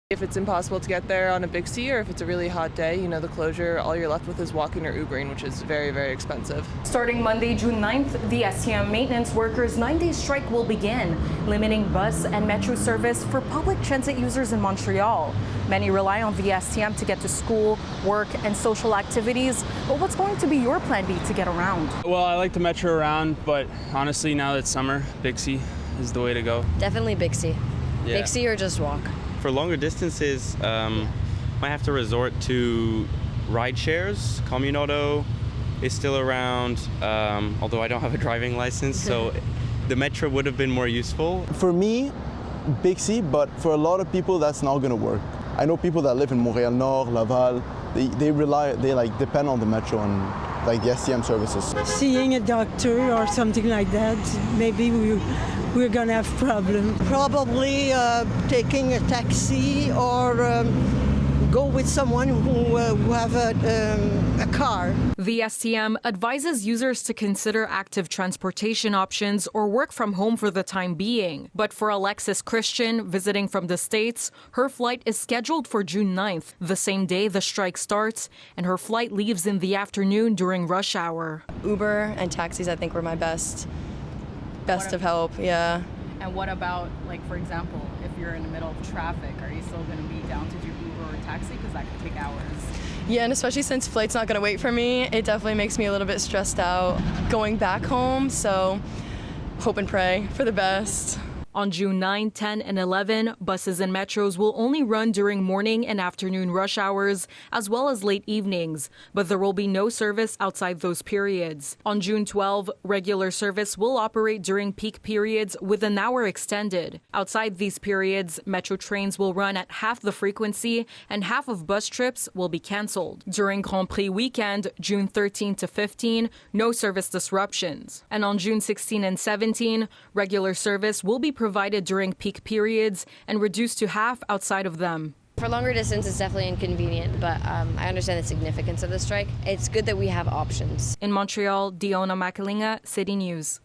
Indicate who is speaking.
Speaker 1: If it's impossible to get there on a Bixi, or if it's a really hot day, the closure, all you're left with is walking or Ubering, which is very, very expensive.
Speaker 2: Starting Monday, June 9th, the STM maintenance workers' 9-day strike will begin, limiting bus and metro service for public transit users in Montreal. Many rely on the STM to get to school, work, and social activities. But what's going to be your plan B to get around?
Speaker 3: Well, I like the metro around, but honestly, now that it's summer, Bixi is the way to go.
Speaker 4: Definitely Bixi. Yeah. Bixi or just walk.
Speaker 5: For longer distances, might have to resort to ride shares. Communauto is still around, although I don't have a driving license, so the metro would have been more useful.
Speaker 6: For me, Bixi, but for a lot of people, that's not going to work. I know people that live in Montreal Nord, Laval, they depend on the metro and the STM services.
Speaker 7: Seeing a doctor or something like that, maybe we're gonna have problem.
Speaker 8: Probably taking a taxi or go with someone who have a car.
Speaker 2: The STM advises users to consider active transportation options or work from home for the time being. But for Alexis Christian, visiting from the States, her flight is scheduled for June 9th, the same day the strike starts, and her flight leaves in the afternoon during rush hour.
Speaker 4: Uber and taxis, I think, were my best of help, yeah.
Speaker 9: And what about, for example, if you're in the middle of traffic, are you still going to be down to do Uber or taxi? Because that could take hours.
Speaker 4: Yeah, and especially since flight's not going to wait for me, it definitely makes me a little bit stressed out going back home. So hope and pray for the best.
Speaker 2: On June 9, 10, and 11, buses and metros will only run during morning and afternoon rush hours, as well as late evenings, but there will be no service outside those periods. On June 12, regular service will operate during peak periods with an hour extended. Outside these periods, metro trains will run at half the frequency and half of bus trips will be canceled. During Grand Prix weekend, June 13 to 15, no service disruptions. And on June 16 and 17, regular service will be provided during peak periods and reduced to half outside of them.
Speaker 4: For longer distance, it's definitely inconvenient, but I understand the significance of the strike. It's good that we have options.
Speaker 2: In Montreal, Diona Macalinga, City News.